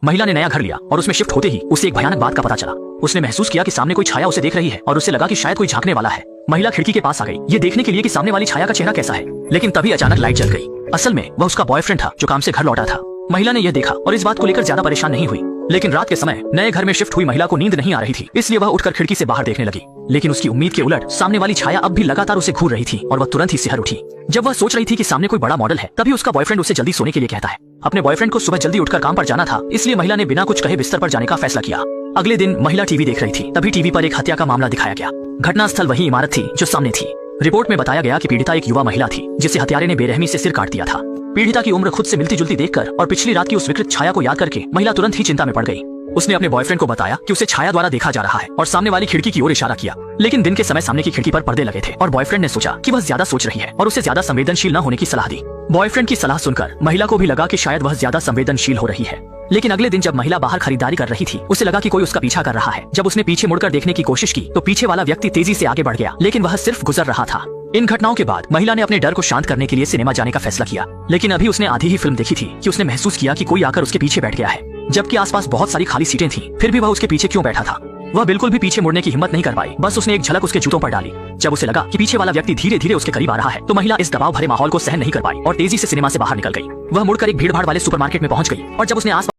महिला ने नया घर लिया और उसमें शिफ्ट होते ही उसे एक भयानक बात का पता चला। उसने महसूस किया कि सामने कोई छाया उसे देख रही है और उसे लगा कि शायद कोई झांकने वाला है। महिला खिड़की के पास आ गई, ये देखने के लिए कि सामने वाली छाया का चेहरा कैसा है। लेकिन तभी अचानक लाइट जल गई। असल में वह उसका बॉयफ्रेंड था जो काम से घर लौटा था। महिला ने यह देखा और इस बात को लेकर ज्यादा परेशान नहीं हुई। लेकिन रात के समय नए घर में शिफ्ट हुई महिला को नींद नहीं आ रही थी, इसलिए वह उठकर खिड़की से बाहर देखने लगी। लेकिन उसकी उम्मीद के उलट सामने वाली छाया अब भी लगातार उसे घूर रही थी और वह तुरंत ही सिहर उठी। जब वह सोच रही थी कि सामने कोई बड़ा मॉडल है, तभी उसका बॉयफ्रेंड उसे जल्दी सोने के लिए कहता है। अपने बॉयफ्रेंड को सुबह जल्दी उठकर काम पर जाना था, इसलिए महिला ने बिना कुछ कहे बिस्तर पर जाने का फैसला किया। अगले दिन महिला टीवी देख रही थी, तभी टीवी पर एक हत्या का मामला दिखाया गया। घटनास्थल वही इमारत थी जो सामने थी। रिपोर्ट में बताया गया कि पीड़िता एक युवा महिला थी जिसे हत्यारे ने बेरहमी से सिर काट दिया था। पीड़िता की उम्र खुद से मिलती जुलती देखकर और पिछली रात की उस विकृत छाया को याद करके महिला तुरंत ही चिंता में पड़ गई। उसने अपने बॉयफ्रेंड को बताया कि उसे छाया द्वारा देखा जा रहा है और सामने वाली खिड़की की ओर इशारा किया। लेकिन दिन के समय सामने की खिड़की पर पर्दे लगे थे और बॉयफ्रेंड ने सोचा कि वह ज्यादा सोच रही है और उसे ज्यादा संवेदनशील न होने की सलाह दी। बॉयफ्रेंड की सलाह सुनकर महिला को भी लगा कि शायद वह ज्यादा संवेदनशील हो रही है। लेकिन अगले दिन जब महिला बाहर खरीदारी कर रही थी, उसे लगा कि कोई उसका पीछा कर रहा है। जब उसने पीछे मुड़कर देखने की कोशिश की तो पीछे वाला व्यक्ति तेजी से आगे बढ़ गया, लेकिन वह सिर्फ गुजर रहा था। इन घटनाओं के बाद महिला ने अपने डर को शांत करने के लिए सिनेमा जाने का फैसला किया। लेकिन अभी उसने आधी ही फिल्म देखी थी कि उसने महसूस किया कि कोई आकर उसके पीछे बैठ गया है। जबकि आसपास बहुत सारी खाली सीटें थीं, फिर भी वह उसके पीछे क्यों बैठा था? वह बिल्कुल भी पीछे मुड़ने की हिम्मत नहीं कर पाई। बस उसने एक झलक उसके जूतों पर डाली। जब उसे लगा कि पीछे वाला व्यक्ति धीरे धीरे उसके करीब आ रहा है, तो महिला इस दबाव भरे माहौल को सहन नहीं कर पाई और तेजी से सिनेमा से बाहर निकल गई। वह मुड़कर एक भीड़भाड़ वाले सुपरमार्केट में पहुंच गई और जब उसने आस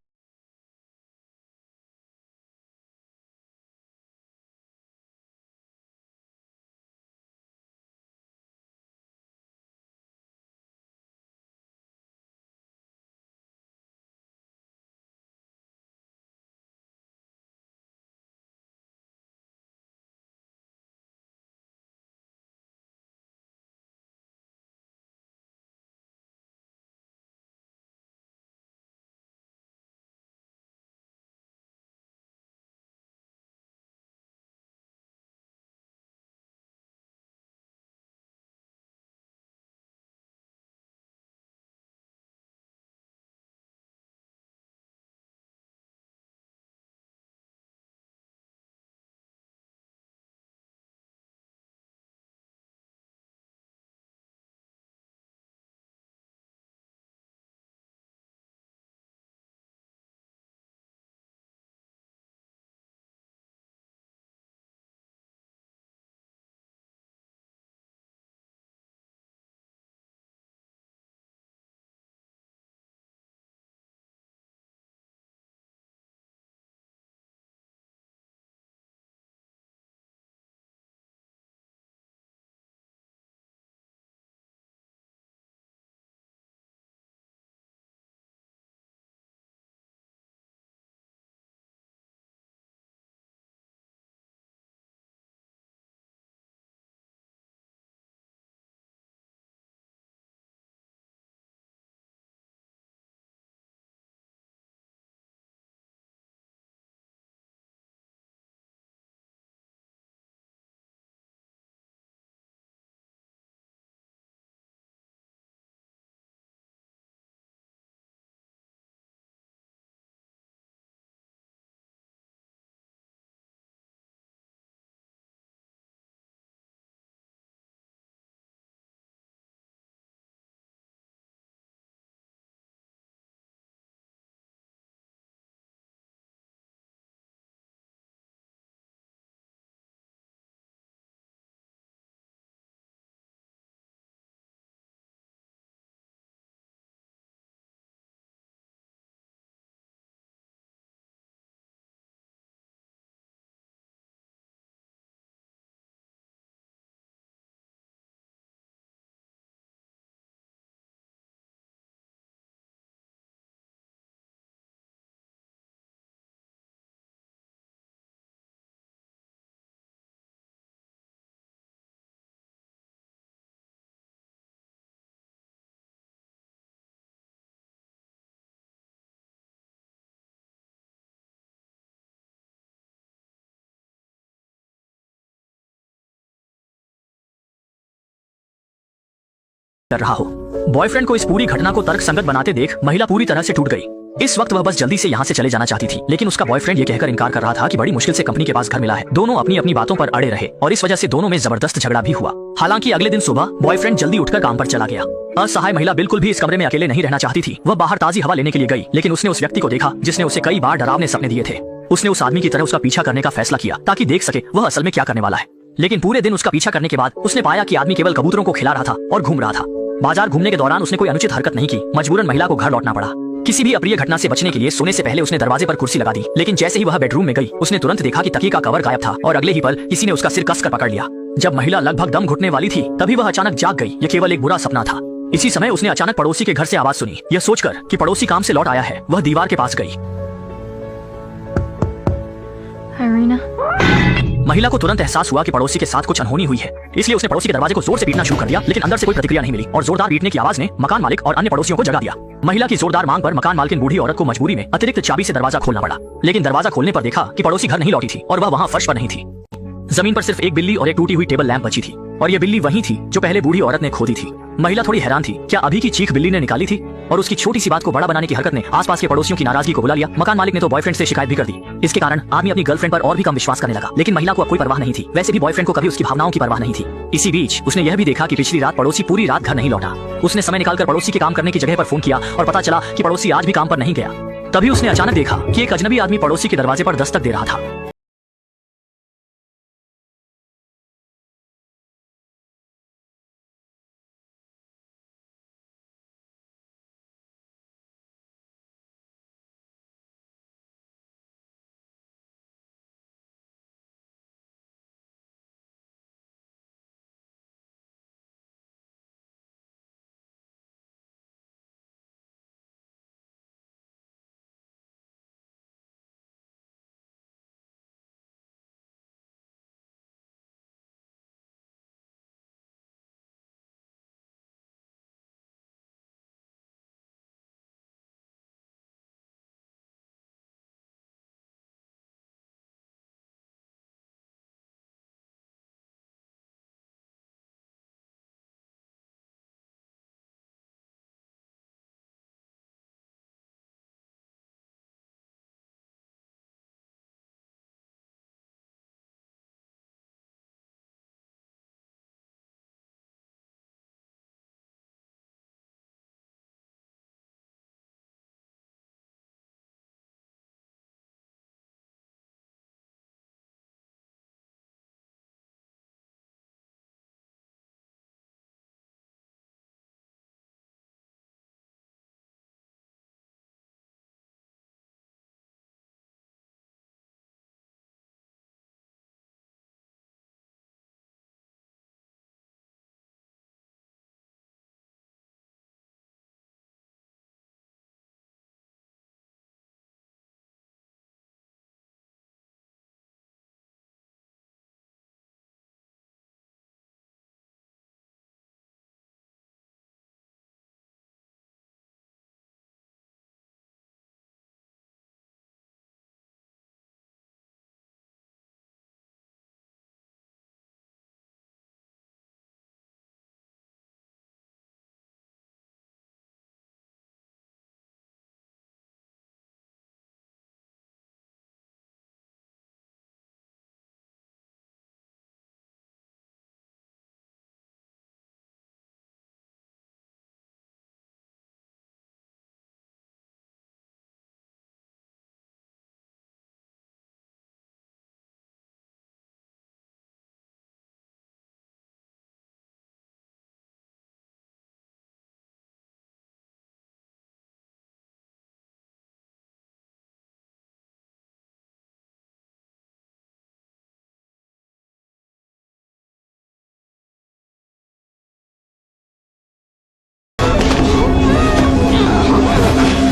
कर रहा हो। बॉयफ्रेंड को इस पूरी घटना को तर्कसंगत बनाते देख महिला पूरी तरह से टूट गई। इस वक्त वह बस जल्दी से यहाँ से चले जाना चाहती थी, लेकिन उसका बॉयफ्रेंड ये कहकर इनकार कर रहा था कि बड़ी मुश्किल से कंपनी के पास घर मिला है। दोनों अपनी अपनी बातों पर अड़े रहे और इस वजह से दोनों में जबरदस्त झगड़ा भी हुआ। हालांकि अगले दिन सुबह बॉयफ्रेंड जल्दी उठकर काम पर चला गया। असहाय महिला बिल्कुल भी इस कमरे में अकेले नहीं रहना चाहती थी। वह बाहर ताजी हवा लेने के लिए गई, लेकिन उसने उस व्यक्ति को देखा जिसने उसे कई बार डरावने सपने दिए थे। उसने उस आदमी की तरह उसका पीछा करने का फैसला किया ताकि देख सके वह असल में क्या करने वाला है। लेकिन पूरे दिन उसका पीछा करने के बाद उसने पाया कि आदमी केवल कबूतरों को खिला रहा था और घूम रहा था। बाजार घूमने के दौरान उसने कोई अनुचित हरकत नहीं की। मजबूरन महिला को घर लौटना पड़ा। किसी भी अप्रिय घटना से बचने के लिए सोने से पहले उसने दरवाजे पर कुर्सी लगा दी, लेकिन जैसे ही वह बेडरूम में गई उसने तुरंत देखा कि तकिए का कवर गायब था और अगले ही पल किसी ने उसका सिर कसकर पकड़ लिया। जब महिला लगभग दम घुटने वाली थी तभी वह अचानक जाग गई। यह केवल एक बुरा सपना था। इसी समय उसने अचानक पड़ोसी के घर से आवाज सुनी। यह सोचकर कि पड़ोसी काम से लौट आया है, वह दीवार के पास गई। Irina. महिला को तुरंत एहसास हुआ कि पड़ोसी के साथ कुछ अनहोनी हुई है, इसलिए उसने पड़ोसी के दरवाजे को जोर से पीटना शुरू कर दिया, लेकिन अंदर से कोई प्रतिक्रिया नहीं मिली और जोरदार पीटने की आवाज ने मकान मालिक और अन्य पड़ोसियों को जगा दिया। महिला की जोरदार मांग पर मकान मालकिन बूढ़ी औरत को मजबूरी में अतिरिक्त चाबी से दरवाजा खोलना पड़ा, लेकिन दरवाजा खोलने पर देखा कि पड़ोसी घर नहीं लौटी थी और वह वहाँ फर्श पर नहीं थी। जमीन पर सिर्फ एक बिल्ली और एक टूटी हुई टेबल लैंप बची थी और ये बिल्ली वही थी जो पहले बूढ़ी औरत ने खो दी थी। महिला थोड़ी हैरान थी, क्या अभी की चीख बिल्ली ने निकाली थी? और उसकी छोटी सी बात को बड़ा बनाने की हरकत ने आसपास के पड़ोसियों की नाराजगी को बुला लिया। मकान मालिक ने तो बॉयफ्रेंड से शिकायत भी कर दी। इसके कारण आदमी अपनी गर्लफ्रेंड पर और भी कम विश्वास करने लगा, लेकिन महिला को अब कोई परवाह नहीं थी। वैसे भी बॉयफ्रेंड को कभी उसकी भावनाओं की परवाह नहीं थी। इसी बीच उसने यह भी देखा कि पिछली रात पड़ोसी पूरी रात घर नहीं लौटा। उसने समय निकालकर पड़ोसी के काम करने की जगह पर फोन किया और पता चला कि पड़ोसी आज भी काम पर नहीं गया। तभी उसने अचानक देखा कि एक अजनबी आदमी पड़ोसी के दरवाजे पर दस्तक दे रहा था।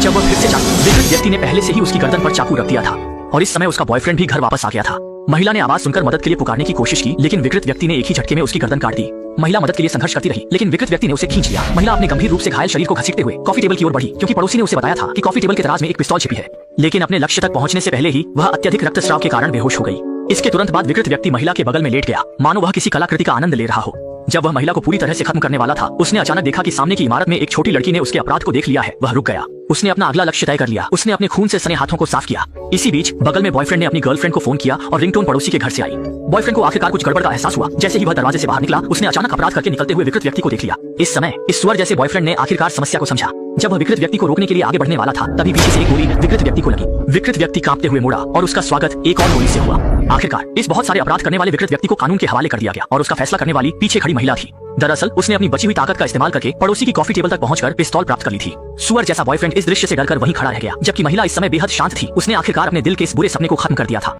जब वह फिर से जागी, विकृत व्यक्ति ने पहले से ही उसकी गर्दन पर चाकू रख दिया था और इस समय उसका बॉयफ्रेंड भी घर वापस आ गया था। महिला ने आवाज सुनकर मदद के लिए पुकारने की कोशिश की, लेकिन विकृत व्यक्ति ने एक ही झटके में उसकी गर्दन काट दी। महिला मदद के लिए संघर्ष करती रही, लेकिन विकृत व्यक्ति ने उसे खींच लिया। महिला अपने गंभीर रूप से घायल शरीर को घसीटते हुए कॉफी टेबल की ओर बढ़ी, क्योंकि पड़ोसी ने उसे बताया था कि कॉफी टेबल के दराज में एक पिस्तौल छिपी है। लेकिन अपने लक्ष्य तक पहुंचने से पहले ही वह अत्यधिक रक्तस्राव के कारण बेहोश हो गई। इसके तुरंत बाद विकृत व्यक्ति महिला के बगल में लेट गया, मानो वह किसी कलाकृति का आनंद ले रहा हो। जब वह महिला को पूरी तरह से खत्म करने वाला था, उसने अचानक देखा कि सामने की इमारत में एक छोटी लड़की ने उसके अपराध को देख लिया है। वह रुक गया। उसने अपना अगला लक्ष्य तय कर लिया। उसने अपने खून से सने हाथों को साफ किया। इसी बीच बगल में बॉयफ्रेंड ने अपनी गर्लफ्रेंड को फोन किया और रिंगटोन पड़ोसी के घर से आई। बॉयफ्रेंड को आखिरकार कुछ गड़बड़ का एहसास हुआ। जैसे ही वह दरवाजे से बाहर निकला, उसने अचानक अपराध करके निकलते हुए विकृत व्यक्ति को देख लिया। इस समय इस सुअर जैसे बॉयफ्रेंड ने आखिरकार समस्या को समझा। जब वह विकृत व्यक्ति को रोकने के लिए आगे बढ़ने वाला था, तभी पीछे से एक गोली विकृत व्यक्ति को लगी। विकृत व्यक्ति कांपते हुए मुड़ा और उसका स्वागत एक और गोली से हुआ। आखिरकार इस बहुत सारे अपराध करने वाले विकृत व्यक्ति को कानून के हवाले कर दिया गया और उसका फैसला करने वाली पीछे खड़ी महिला थी। दरअसल उसने अपनी बची हुई ताकत का इस्तेमाल करके पड़ोसी की कॉफी टेबल तक पहुंचकर पिस्तौल प्राप्त कर ली थी। सुअर जैसा बॉयफ्रेंड इस दृश्य से डरकर वहीं खड़ा रह गया, जबकि महिला इस समय बेहद शांत थी। उसने आखिरकार अपने दिल के इस बुरे सपने को खत्म कर दिया था।